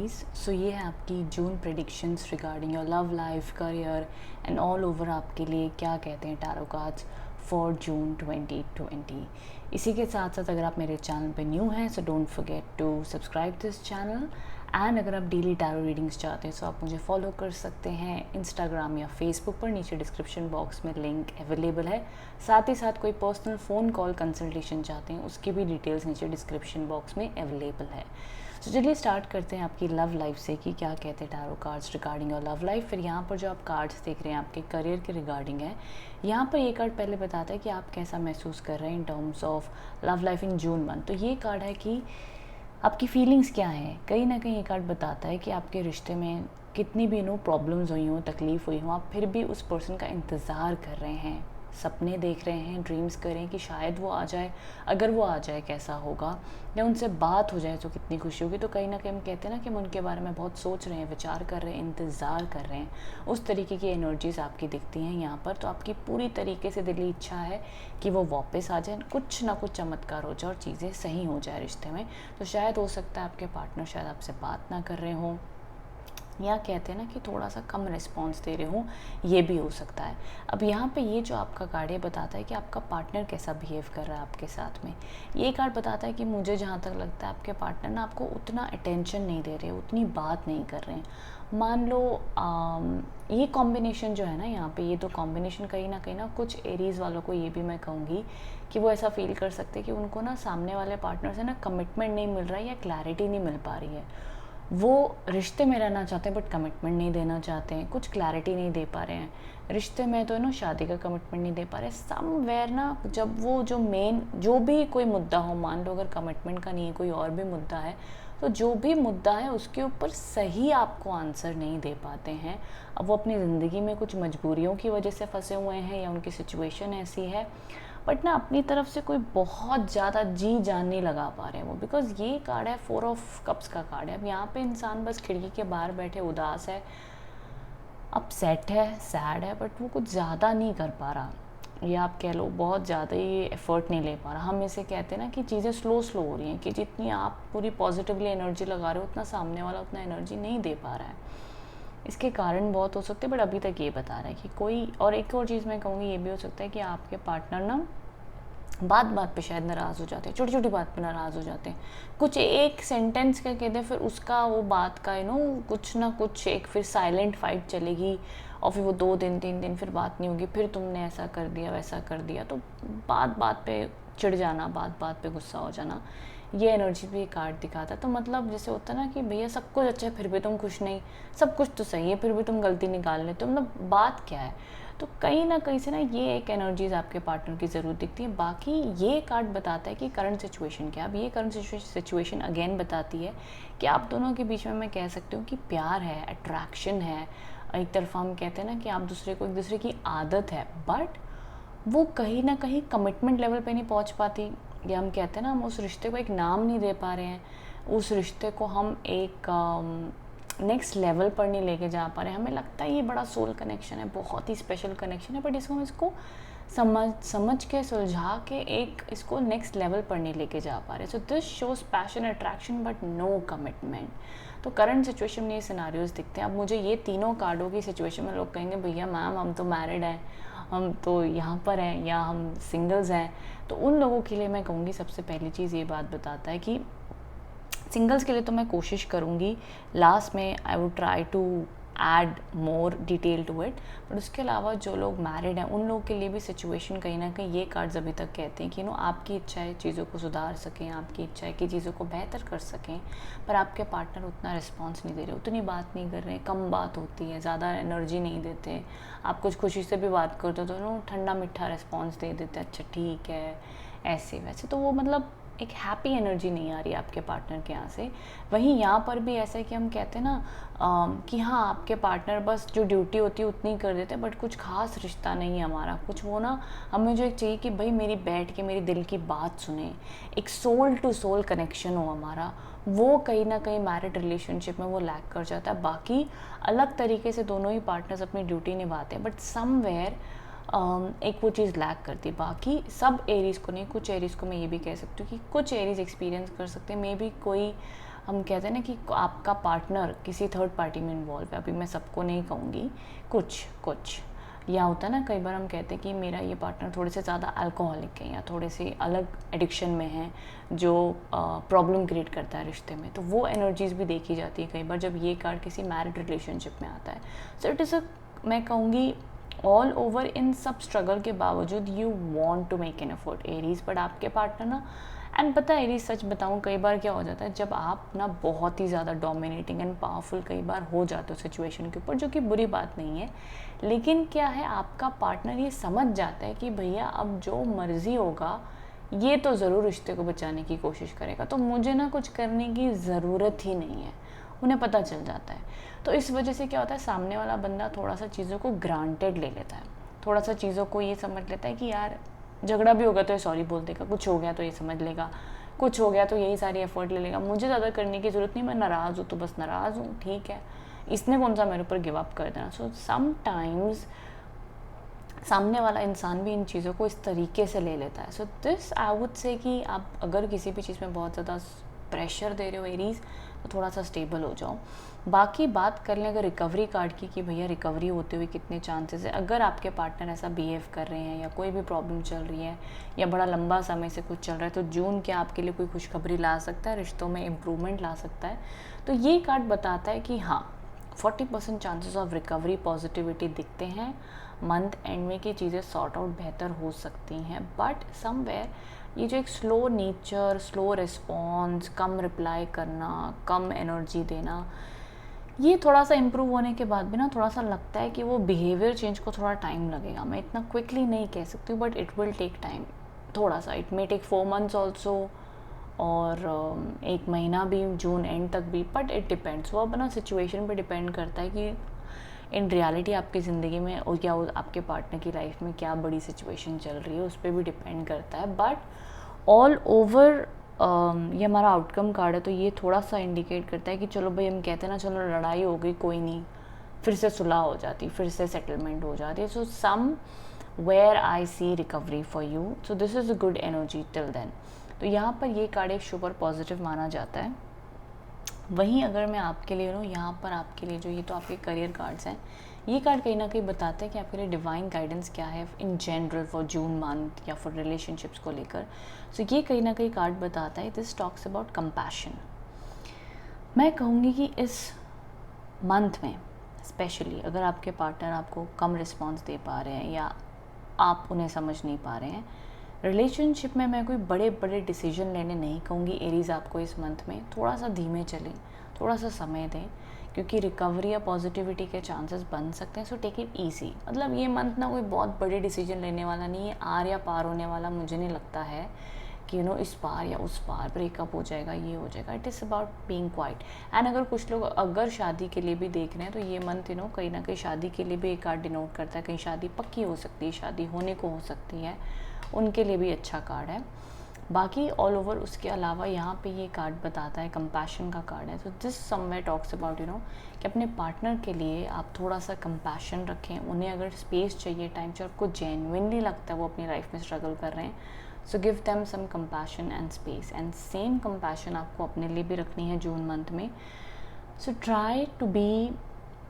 Aries. सो ये है आपकी June predictions regarding your love life, career and all over आपके लिए क्या कहते हैं टैरो कार्ड्स फॉर जून 2020। इसी के साथ साथ अगर आप मेरे चैनल पे न्यू हैं so don't forget to subscribe this channel. And अगर आप डेली टैरो रीडिंग्स चाहते हैं तो आप मुझे फॉलो कर सकते हैं इंस्टाग्राम या फेसबुक पर, नीचे डिस्क्रिप्शन बॉक्स में लिंक अवेलेबल है। साथ ही साथ कोई पर्सनल फ़ोन कॉल कंसल्टेशन चाहते हैं उसकी भी डिटेल्स नीचे डिस्क्रिप्शन बॉक्स में अवेलेबल है। तो चलिए स्टार्ट करते हैं आपकी लव लाइफ से कि क्या कहते हैं tarot cards regarding your love life. फिर यहाँ पर जो आप कार्ड्स देख रहे हैं आपके करियर के रिगार्डिंग है। यहाँ पर ये कार्ड पहले बताता है कि आप कैसा महसूस कर रहे हैं in terms of love life in June month. तो ये कार्ड है कि आपकी फीलिंग्स क्या हैं। कहीं ना कहीं ये कार्ड बताता है कि आपके रिश्ते में कितनी भी प्रॉब्लम्स हुई हों, तकलीफ़ हुई हो, आप फिर भी उस पर्सन का इंतज़ार कर रहे हैं, सपने देख रहे हैं, ड्रीम्स करें कि शायद वो आ जाए। अगर वो आ जाए कैसा होगा, या उनसे बात हो जाए तो कितनी खुशी होगी। तो कहीं ना कहीं हम कहते हैं ना कि हम उनके बारे में बहुत सोच रहे हैं, विचार कर रहे हैं, इंतज़ार कर रहे हैं। उस तरीके की एनर्जीज आपकी दिखती हैं यहाँ पर। तो आपकी पूरी तरीके से दिली इच्छा है कि वो वापस आ जाए, कुछ ना कुछ चमत्कार हो जाए और चीज़ें सही हो जाए रिश्ते में। तो शायद हो सकता है आपके पार्टनर शायद आपसे बात ना कर रहे हों, या कहते हैं ना कि थोड़ा सा कम रिस्पॉन्स दे रहे हो, ये भी हो सकता है। अब यहाँ पे ये जो आपका कार्ड है बताता है कि आपका पार्टनर कैसा बिहेव कर रहा है आपके साथ में। ये कार्ड बताता है कि मुझे जहाँ तक लगता है आपके पार्टनर ना आपको उतना अटेंशन नहीं दे रहे, उतनी बात नहीं कर रहे हैं। मान लो ये कॉम्बिनेशन जो है ना यहाँ पे, ये तो कॉम्बिनेशन कहीं ना कुछ एरीज वालों को ये भी मैं कहूँगी कि वो ऐसा फील कर सकते हैं कि उनको ना सामने वाले पार्टनर से ना कमिटमेंट नहीं मिल रहा है या क्लैरिटी नहीं मिल पा रही है। वो रिश्ते में रहना चाहते हैं बट कमिटमेंट नहीं देना चाहते हैं, कुछ क्लैरिटी नहीं दे पा रहे हैं रिश्ते में। तो शादी का कमिटमेंट नहीं दे पा रहे समवेयर ना। जब वो जो मेन जो भी कोई मुद्दा हो, मान लो अगर कमिटमेंट का नहीं है कोई और भी मुद्दा है, तो जो भी मुद्दा है उसके ऊपर सही आपको आंसर नहीं दे पाते हैं। अब वो अपनी ज़िंदगी में कुछ मजबूरियों की वजह से फंसे हुए हैं या उनकी सिचुएशन ऐसी है, बट ना अपनी तरफ से कोई बहुत ज़्यादा जी जान नहीं लगा पा रहे हैं वो। बिकॉज ये कार्ड है 4 ऑफ कप्स का कार्ड है। अब यहाँ पे इंसान बस खिड़की के बाहर बैठे उदास है, अपसेट है, सैड है, बट वो कुछ ज़्यादा नहीं कर पा रहा, या आप कह लो बहुत ज़्यादा ही एफर्ट नहीं ले पा रहा। हम इसे कहते हैं ना कि चीज़ें स्लो हो रही हैं, कि जितनी आप पूरी पॉजिटिवली एनर्जी लगा रहे हो उतना सामने वाला उतना एनर्जी नहीं दे पा रहा है। इसके कारण बहुत हो सकते हैं, बट अभी तक ये बता रहा है कि कोई। और एक और चीज़ मैं कहूँगी, ये भी हो सकता है कि आपके पार्टनर ना बात बात पे शायद नाराज़ हो जाते हैं, छोटी छोटी बात पे नाराज़ हो जाते हैं। कुछ एक सेंटेंस क्या कहते हैं, फिर उसका वो बात का कुछ ना कुछ एक फिर साइलेंट फाइट चलेगी, और फिर वो 2 दिन 3 दिन फिर बात नहीं होगी, फिर तुमने ऐसा कर दिया वैसा कर दिया। तो बात बात पे चिढ़ जाना, बात बात पे गुस्सा हो जाना, ये एनर्जी भी कार्ड दिखाता है। तो मतलब जैसे होता है ना कि भैया सब कुछ अच्छा है फिर भी तुम खुश नहीं, सब कुछ तो सही है फिर भी तुम गलती निकाल लेते हो, मतलब बात क्या है। तो कहीं ना कहीं से ना ये एक एनर्जीज आपके पार्टनर की ज़रूर दिखती है। बाकी ये कार्ड बताता है कि करंट सिचुएशन क्या। अब ये करंट सिचुएशन अगेन बताती है कि आप दोनों के बीच में मैं कह सकती हूँ कि प्यार है, अट्रैक्शन है। एक तरफा हम कहते हैं ना कि आप दूसरे को एक दूसरे की आदत है, बट वो कहीं ना कहीं कमिटमेंट लेवल पे नहीं पहुंच पाती, या हम कहते हैं ना हम उस रिश्ते को एक नाम नहीं दे पा रहे हैं, उस रिश्ते को हम एक नेक्स्ट लेवल पर नहीं लेके जा पा रहे हैं। हमें लगता है ये बड़ा सोल कनेक्शन है, बहुत ही स्पेशल कनेक्शन है, बट इसको समझ के सुलझा के एक इसको नेक्स्ट लेवल पर नहीं लेके जा पा रहे। So this shows passion, attraction but no commitment. तो करंट सिचुएशन में ये सिनारियोज दिखते हैं। अब मुझे ये तीनों कार्डों की सिचुएशन में लोग कहेंगे भैया मैम हम तो मैरिड हैं, हम तो यहाँ पर हैं, या हम सिंगल्स हैं। तो उन लोगों के लिए मैं कहूँगी सबसे पहली चीज़ ये बात बताता है कि सिंगल्स के लिए तो मैं कोशिश करूँगी लास्ट में I would try to add more detail to it, but उसके अलावा जो लोग मैरिड हैं उन लोगों के लिए भी सिचुएशन कहीं ना कहीं ये कार्ड्स अभी तक कहते हैं कि आपकी इच्छा है चीज़ों को सुधार सकें, आपकी इच्छा है कि चीज़ों को बेहतर कर सकें, पर आपके पार्टनर उतना रिस्पॉन्स नहीं दे रहे, उतनी बात नहीं कर रहे, कम बात होती है, ज़्यादा एनर्जी नहीं देते। आप कुछ खुशी से भी बात करते हो तो ठंडा मिठा रिस्पॉन्स दे देते, अच्छा ठीक है ऐसे वैसे। तो वो मतलब एक हैप्पी एनर्जी नहीं आ रही है आपके पार्टनर के यहाँ से। वहीं यहाँ पर भी ऐसा है कि हम कहते हैं ना कि हाँ आपके पार्टनर बस जो ड्यूटी होती है उतनी कर देते हैं, बट कुछ खास रिश्ता नहीं है हमारा। कुछ वो ना हमें जो एक चाहिए कि भाई मेरी बैठ के मेरी दिल की बात सुने, एक सोल टू सोल कनेक्शन हो हमारा, वो कहीं ना कहीं मैरिड रिलेशनशिप में वो लैक कर जाता है। बाकी अलग तरीके से दोनों ही पार्टनर्स अपनी ड्यूटी निभाते हैं, बट समवेयर एक वो चीज़ लैक करती है। बाकी सब एरीज़ को नहीं, कुछ एरीज़ को मैं ये भी कह सकती हूँ कि कुछ एरीज़ एक्सपीरियंस कर सकते हैं। मे बी कोई हम कहते हैं ना कि आपका पार्टनर किसी थर्ड पार्टी में इन्वॉल्व है, अभी मैं सबको नहीं कहूँगी, कुछ या होता है ना, कई बार हम कहते हैं कि मेरा ये पार्टनर थोड़े से ज़्यादा अल्कोहलिक है या थोड़े से अलग एडिक्शन में है जो प्रॉब्लम क्रिएट करता है रिश्ते में, तो वो एनर्जीज़ भी देखी जाती है कई बार जब ये कार्ड किसी मैरिड रिलेशनशिप में आता है। सो इट इज़ मैं कहूँगी ऑल ओवर, इन सब स्ट्रगल के बावजूद you want to make an effort Aries, but आपके पार्टनर ना, एंड पता है एरीज सच बताऊँ कई बार क्या हो जाता है जब आप ना बहुत ही ज़्यादा डोमिनेटिंग एंड पावरफुल कई बार हो जाते हो सिचुएशन के ऊपर, जो कि बुरी बात नहीं है, लेकिन क्या है आपका पार्टनर ये समझ जाता है कि भैया अब जो मर्ज़ी होगा ये तो ज़रूर रिश्ते को बचाने की कोशिश करेगा, तो मुझे ना कुछ करने की ज़रूरत ही नहीं है, उन्हें पता चल जाता है। तो इस वजह से क्या होता है, सामने वाला बंदा थोड़ा सा चीज़ों को ग्रांटेड ले लेता है, थोड़ा सा चीज़ों को ये समझ लेता है कि यार झगड़ा भी होगा तो ये सॉरी बोल देगा, कुछ हो गया तो ये समझ लेगा, कुछ हो गया तो यही सारी एफर्ट ले लेगा, मुझे ज़्यादा करने की ज़रूरत नहीं, मैं नाराज़ हूँ तो बस नाराज़ हूँ, ठीक है, इसने कौन सा मेरे ऊपर गिव अप कर देना। सो समटाइम्स सामने वाला इंसान भी इन चीज़ों को इस तरीके से ले लेता है। So this I would say कि आप अगर किसी भी चीज़ में बहुत ज़्यादा प्रेशर दे रहे हो एरीज़, तो थोड़ा सा स्टेबल हो जाओ। बाकी बात कर लें अगर रिकवरी कार्ड की कि भैया रिकवरी होते हुए कितने चांसेस है, अगर आपके पार्टनर ऐसा बिहेव कर रहे हैं या कोई भी प्रॉब्लम चल रही है या बड़ा लंबा समय से कुछ चल रहा है, तो जून क्या आपके लिए कोई खुशखबरी ला सकता है, रिश्तों में इम्प्रूवमेंट ला सकता है। तो ये कार्ड बताता है कि हाँ 40% चांसेस ऑफ रिकवरी पॉजिटिविटी दिखते हैं, मंथ एंड में की चीज़ें सॉर्ट आउट बेहतर हो सकती हैं, बट समवेयर ये जो एक स्लो नेचर, स्लो रिस्पॉन्स, कम रिप्लाई करना, कम एनर्जी देना, ये थोड़ा सा इम्प्रूव होने के बाद भी ना थोड़ा सा लगता है कि वो बिहेवियर चेंज को थोड़ा टाइम लगेगा। मैं इतना क्विकली नहीं कह सकती हूँ, but it will take time थोड़ा सा, it may take 4 months also, और 1 महीना भी, जून एंड तक भी, बट इट डिपेंड्स, वो अपना सिचुएशन पे डिपेंड करता है कि इन रियलिटी आपकी ज़िंदगी में और क्या आपके पार्टनर की लाइफ में क्या बड़ी सिचुएशन चल रही है, उस पर भी डिपेंड करता है। बट ऑल ओवर ये हमारा आउटकम कार्ड है, तो ये थोड़ा सा इंडिकेट करता है कि चलो भाई, हम कहते हैं ना चलो लड़ाई हो गई कोई नहीं, फिर से सुलह हो जाती, फिर से सेटलमेंट हो जाती है। So somewhere I see recovery for you, so this is a good energy till then. तो यहाँ पर ये कार्ड एक सुपर पॉजिटिव माना जाता है। वहीं अगर मैं आपके लिए लूँ, यहाँ पर आपके लिए जो ये तो आपके करियर कार्ड्स हैं, ये कार्ड कहीं ना कहीं बताते हैं कि आपके लिए डिवाइन गाइडेंस क्या है in general for June month या फॉर रिलेशनशिप्स को लेकर। सो ये कहीं ना कहीं कार्ड बताता है, दिस टॉक्स अबाउट कंपैशन। मैं कहूँगी कि इस मंथ में स्पेशली अगर आपके पार्टनर आपको कम रिस्पॉन्स दे पा रहे हैं या आप उन्हें समझ नहीं पा रहे हैं, रिलेशनशिप में मैं कोई बड़े बड़े डिसीजन लेने नहीं कहूँगी एरीज़ आपको इस मंथ में, थोड़ा सा धीमे चलें, थोड़ा सा समय दें, क्योंकि रिकवरी या पॉजिटिविटी के चांसेस बन सकते हैं। सो टेक इट ईजी, मतलब ये मंथ ना कोई बहुत बड़े डिसीजन लेने वाला नहीं है, आर या पार होने वाला मुझे नहीं लगता है कि इस पार या उस पार ब्रेकअप हो जाएगा, ये हो जाएगा। It is about being quite. And अगर कुछ लोग अगर शादी के लिए भी देख रहे हैं, तो ये मंथ कहीं ना कहीं शादी के लिए भी एक कार्ड डिनोट करता है, कहीं शादी पक्की हो सकती है, शादी होने को हो सकती है, उनके लिए भी अच्छा कार्ड है। बाकी ऑल ओवर उसके अलावा यहाँ पे ये कार्ड बताता है, कंपैशन का कार्ड है। तो दिस समवेयर टॉक्स अबाउट कि अपने पार्टनर के लिए आप थोड़ा सा कंपैशन रखें, उन्हें अगर स्पेस चाहिए, टाइम चाहिए, आपको जेन्युइनली लगता है वो अपनी लाइफ में स्ट्रगल कर रहे हैं, so give them some compassion and space. And same compassion आपको अपने लिए भी रखनी है जून मंथ में। सो ट्राई टू बी,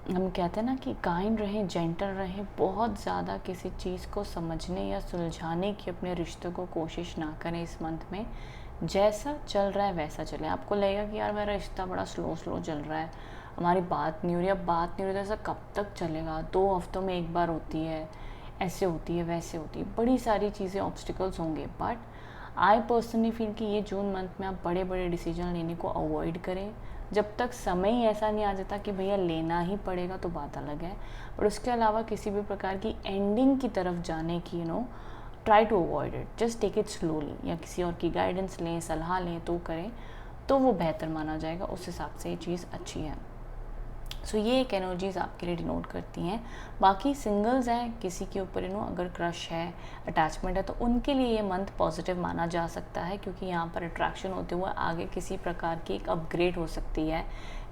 हम कहते हैं ना कि काइंड रहें, जेंटल रहें, बहुत ज़्यादा किसी चीज़ को समझने या सुलझाने की अपने रिश्तों को कोशिश ना करें इस मंथ में। जैसा चल रहा है वैसा चले। आपको लगेगा कि यार मेरा रिश्ता बड़ा स्लो चल रहा है, हमारी बात नहीं हो रही, अब बात नहीं हो रही, तो ऐसा कब तक चलेगा, 2 हफ्तों में एक बार होती है, ऐसे होती है, वैसे होती है, बड़ी सारी चीज़ें ऑब्स्टिकल्स होंगे। बट आई पर्सनली फील कि ये जून मंथ में आप बड़े बड़े डिसीजन लेने को अवॉइड करें। जब तक समय ही ऐसा नहीं आ जाता कि भैया लेना ही पड़ेगा तो बात अलग है, और उसके अलावा किसी भी प्रकार की एंडिंग की तरफ जाने की try to avoid it, just take it slowly, या किसी और की गाइडेंस लें, सलाह लें तो करें, तो वो बेहतर माना जाएगा, उस हिसाब से ये चीज़ अच्छी है। सो ये एक एनर्जीज आपके लिए डिनोट करती हैं। बाकी सिंगल्स हैं, किसी के ऊपर अगर क्रश है, अटैचमेंट है, तो उनके लिए ये मंथ पॉजिटिव माना जा सकता है, क्योंकि यहाँ पर अट्रैक्शन होते हुए आगे किसी प्रकार की एक अपग्रेड हो सकती है,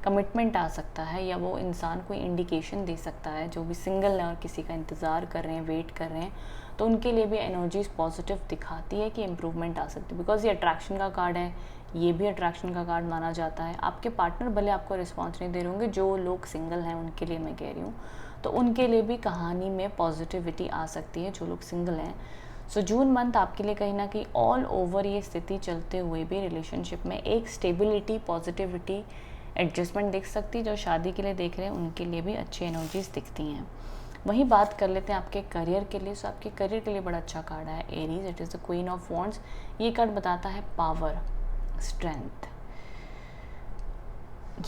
कमिटमेंट आ सकता है, या वो इंसान कोई इंडिकेशन दे सकता है जो भी सिंगल है और किसी का इंतज़ार कर रहे हैं, वेट कर रहे हैं, तो उनके लिए भी एनर्जीज पॉजिटिव दिखाती है कि इम्प्रूवमेंट आ सकती है। बिकॉज ये अट्रैक्शन का कार्ड है, ये भी अट्रैक्शन का कार्ड माना जाता है। आपके पार्टनर भले आपको रिस्पॉन्स नहीं दे रहे होंगे, जो लोग सिंगल हैं उनके लिए मैं कह रही हूँ, तो उनके लिए भी कहानी में पॉजिटिविटी आ सकती है, जो लोग सिंगल हैं। सो जून मंथ आपके लिए कहीं ना कहीं ऑल ओवर ये स्थिति चलते हुए भी रिलेशनशिप में एक स्टेबिलिटी, पॉजिटिविटी, एडजस्टमेंट दिख सकती है। जो शादी के लिए देख रहे हैं उनके लिए भी अच्छी एनर्जीज दिखती हैं। वहीं बात कर लेते हैं आपके करियर के लिए। सो आपके करियर के लिए बड़ा अच्छा कार्ड है Aries, it is the queen of wands. ये कार्ड बताता है पावर, स्ट्रेंथ।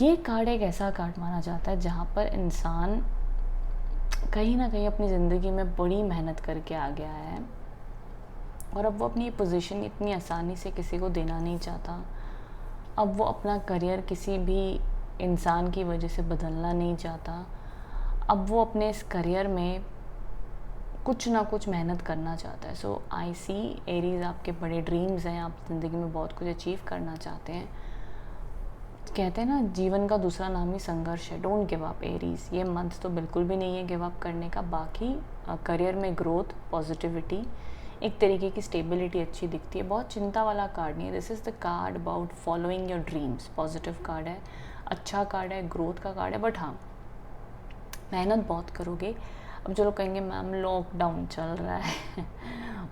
ये कार्ड एक ऐसा कार्ड माना जाता है जहाँ पर इंसान कहीं ना कहीं अपनी ज़िंदगी में बड़ी मेहनत करके आ गया है और अब वो अपनी पोजीशन इतनी आसानी से किसी को देना नहीं चाहता। अब वो अपना करियर किसी भी इंसान की वजह से बदलना नहीं चाहता। अब वो अपने इस करियर में कुछ ना कुछ मेहनत करना चाहता है। सो आई सी एरीज, आपके बड़े ड्रीम्स हैं, आप ज़िंदगी में बहुत कुछ अचीव करना चाहते हैं। कहते हैं ना, जीवन का दूसरा नाम ही संघर्ष है। Don't give up Aries. ये मंथ तो बिल्कुल भी नहीं है गिव अप करने का। बाकी करियर में ग्रोथ, पॉजिटिविटी, एक तरीके की स्टेबिलिटी अच्छी दिखती है। बहुत चिंता वाला कार्ड नहीं है। This is the card about following your dreams. Positive card है, अच्छा कार्ड है, ग्रोथ का कार्ड है। बट हाँ, मेहनत बहुत करोगे। अब जो लोग कहेंगे मैम लॉकडाउन चल रहा है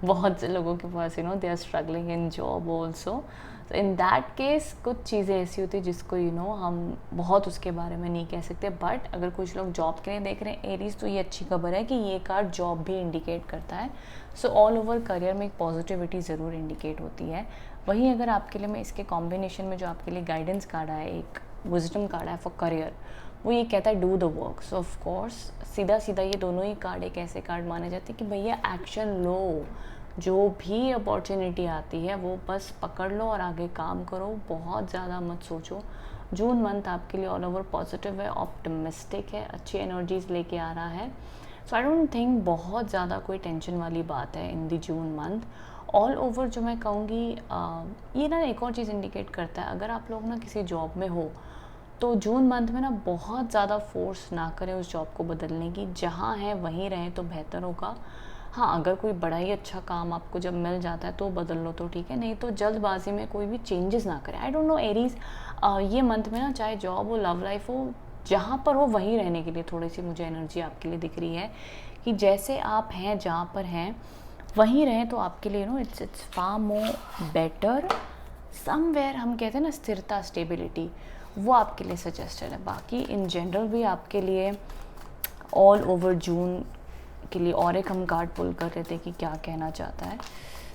बहुत से लोगों के पास they are struggling in job also. तो इन दैट केस कुछ चीज़ें ऐसी होती है जिसको हम बहुत उसके बारे में नहीं कह सकते। बट अगर कुछ लोग जॉब के लिए देख रहे हैं एरीज, तो ये अच्छी खबर है कि ये कार्ड जॉब भी इंडिकेट करता है। सो ऑल ओवर करियर में एक पॉजिटिविटी ज़रूर इंडिकेट होती है। वहीं अगर आपके लिए मैं इसके कॉम्बिनेशन में जो आपके लिए गाइडेंस कार्ड है, एक विजडम कार्ड है फॉर करियर, वो ये कहता है do the work. So of course सीधा सीधा ये दोनों ही कार्ड एक ऐसे कार्ड माने जाते हैं कि भैया एक्शन लो। जो भी अपॉर्चुनिटी आती है वो बस पकड़ लो और आगे काम करो, बहुत ज़्यादा मत सोचो। जून मंथ आपके लिए ऑल ओवर पॉजिटिव है, ऑप्टिमिस्टिक है, अच्छी एनर्जीज लेके आ रहा है। सो आई डोंट थिंक बहुत ज़्यादा कोई टेंशन वाली बात है इन दी जून मंथ। ऑल ओवर जो मैं कहूँगी, ये ना एक और चीज़ इंडिकेट करता है, अगर आप लोग ना किसी जॉब में हो तो जून मंथ में ना बहुत ज़्यादा फोर्स ना करें उस जॉब को बदलने की। जहाँ है वहीं रहें तो बेहतर होगा। हाँ, अगर कोई बड़ा ही अच्छा काम आपको जब मिल जाता है तो बदल लो तो ठीक है, नहीं तो जल्दबाजी में कोई भी चेंजेस ना करें। आई डोंट नो एरीज, ये मंथ में ना चाहे जॉब हो, लव लाइफ हो, जहाँ पर हो वहीं रहने के लिए थोड़ी सी मुझे एनर्जी आपके लिए दिख रही है कि जैसे आप हैं, जहाँ पर हैं वहीं रहें तो आपके लिए it's far more better. Somewhere हम कहते हैं ना स्थिरता, स्टेबिलिटी, वो आपके लिए सजेस्टेड है। बाकी इन जनरल भी आपके लिए ऑल ओवर जून के लिए और एक हम कार्ड पुल कर रहे थे कि क्या कहना चाहता है।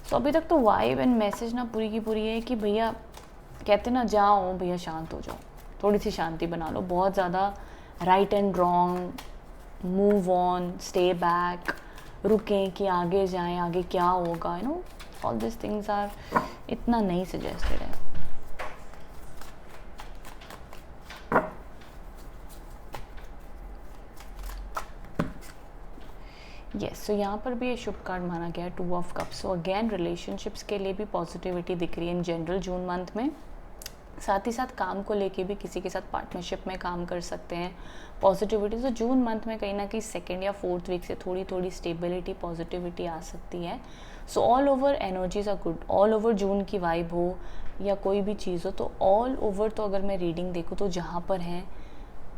तो अभी तक तो वाइब एंड मैसेज ना पूरी की पूरी है कि भैया कहते ना, जाओ भैया शांत हो जाओ, थोड़ी सी शांति बना लो। बहुत ज़्यादा right and wrong, move on, stay back, रुकें कि आगे जाएं, आगे क्या होगा, ऑल दिस थिंग्स आर इतना नहीं सजेस्टेड है। सो यहाँ पर भी ये शुभ कार्ड माना गया है, 2 of cups. So again relationships के लिए भी पॉजिटिविटी दिख रही है इन जनरल जून मंथ में। साथ ही साथ काम को लेके भी किसी के साथ पार्टनरशिप में काम कर सकते हैं, पॉजिटिविटी। तो जून मंथ में कहीं ना कहीं 2nd या 4th वीक से थोड़ी थोड़ी स्टेबिलिटी, पॉजिटिविटी आ सकती है। So all over energies are good. All over June की वाइब हो या कोई भी चीज़ हो, तो ऑल ओवर तो अगर मैं रीडिंग देखूँ तो जहाँ पर हैं,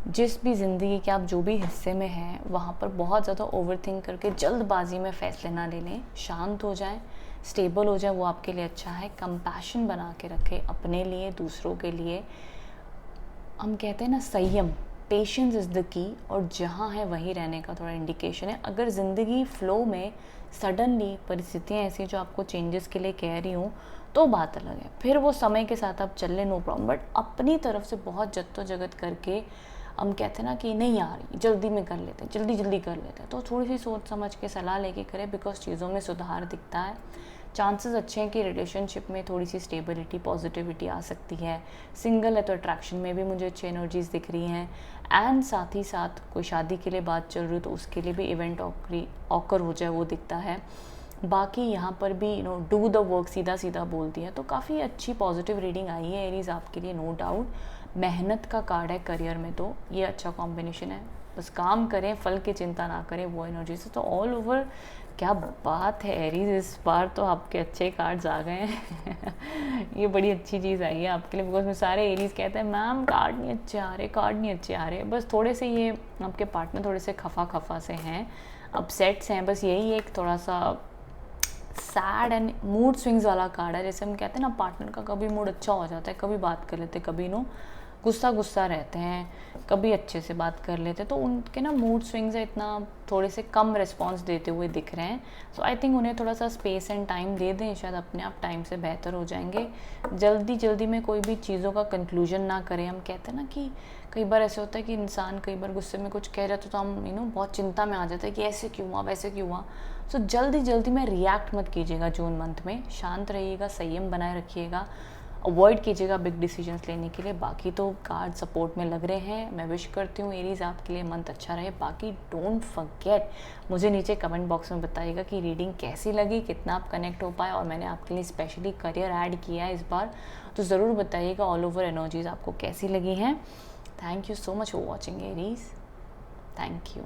जिस भी ज़िंदगी के आप जो भी हिस्से में हैं, वहाँ पर बहुत ज़्यादा ओवरथिंक करके जल्दबाजी में फ़ैसले ना ले लें। शांत हो जाएं, स्टेबल हो जाए, वो आपके लिए अच्छा है। कंपैशन बना के रखें अपने लिए, दूसरों के लिए। हम कहते हैं ना संयम, पेशेंस इज़ द की, और जहाँ है वहीं रहने का थोड़ा इंडिकेशन है। अगर ज़िंदगी फ़्लो में सडनली परिस्थितियाँ ऐसी जो आपको चेंजेस के लिए कह रही हूँ तो बात अलग है, फिर वो समय के साथ आप चल लें, नो प्रॉब्लम। बट अपनी तरफ से बहुत जद्दोजहद करके हम कहते हैं ना कि नहीं यार जल्दी में कर लेते हैं, जल्दी कर लेते हैं, तो थोड़ी सी सोच समझ के सलाह लेके करें, बिकॉज चीज़ों में सुधार दिखता है। चांसेस अच्छे हैं कि रिलेशनशिप में थोड़ी सी स्टेबिलिटी, पॉजिटिविटी आ सकती है। सिंगल है तो अट्रैक्शन में भी मुझे अच्छी एनर्जीज दिख रही हैं। एंड साथ ही साथ कोई शादी के लिए बात चल रही हो तो उसके लिए भी इवेंट ऑकर हो जाए, वो दिखता है। बाकी यहाँ पर भी डू द वर्क सीधा सीधा बोल दिया, तो काफ़ी अच्छी पॉजिटिव रीडिंग आई है एरीज आपके लिए, नो डाउट। मेहनत का कार्ड है करियर में, तो ये अच्छा कॉम्बिनेशन है। बस काम करें, फल की चिंता ना करें, वो एनर्जी से। तो ऑल ओवर क्या बात है एरीज, इस बार तो आपके अच्छे कार्ड्स आ गए हैं। ये बड़ी अच्छी चीज़ आई है आपके लिए, बिकॉज में सारे एरीज कहते हैं मैम कार्ड नहीं अच्छे आ रहे, कार्ड नहीं अच्छे आ रहे। बस थोड़े से ये आपके पार्टनर थोड़े से खफा से हैं, अपसेट्स हैं, बस यही एक थोड़ा सा सैड एंड मूड स्विंग्स वाला कार्ड है। जैसे हम कहते हैं ना, पार्टनर का कभी मूड अच्छा हो जाता है, कभी बात कर लेते, कभी नो गुस्सा रहते हैं, कभी अच्छे से बात कर लेते, तो उनके ना मूड स्विंग्स है, इतना थोड़े से कम रिस्पॉन्स देते हुए दिख रहे हैं। सो आई थिंक उन्हें थोड़ा सा स्पेस एंड टाइम दे दें, शायद अपने आप टाइम से बेहतर हो जाएंगे। जल्दी में कोई भी चीज़ों का कंक्लूजन ना करें। हम कहते हैं ना कि कई बार ऐसे होता है कि इंसान कई बार गुस्से में कुछ कह जाता तो हम बहुत चिंता में आ जाता है कि ऐसे क्यों हुआ, वैसे क्यों हुआ। सो जल्दी में रिएक्ट मत कीजिएगा जून मंथ में, शांत रहिएगा, संयम बनाए रखिएगा, अवॉइड कीजिएगा बिग डिसीजंस लेने के लिए। बाकी तो कार्ड सपोर्ट में लग रहे हैं। मैं विश करती हूँ एरीज आपके लिए मंथ अच्छा रहे। बाकी डोंट फॉरगेट, मुझे नीचे कमेंट बॉक्स में बताइएगा कि रीडिंग कैसी लगी, कितना आप कनेक्ट हो पाए, और मैंने आपके लिए स्पेशली करियर ऐड किया है इस बार, तो ज़रूर बताइएगा ऑल ओवर एनर्जीज आपको कैसी लगी हैं। Thank you so much for watching Aries, thank you.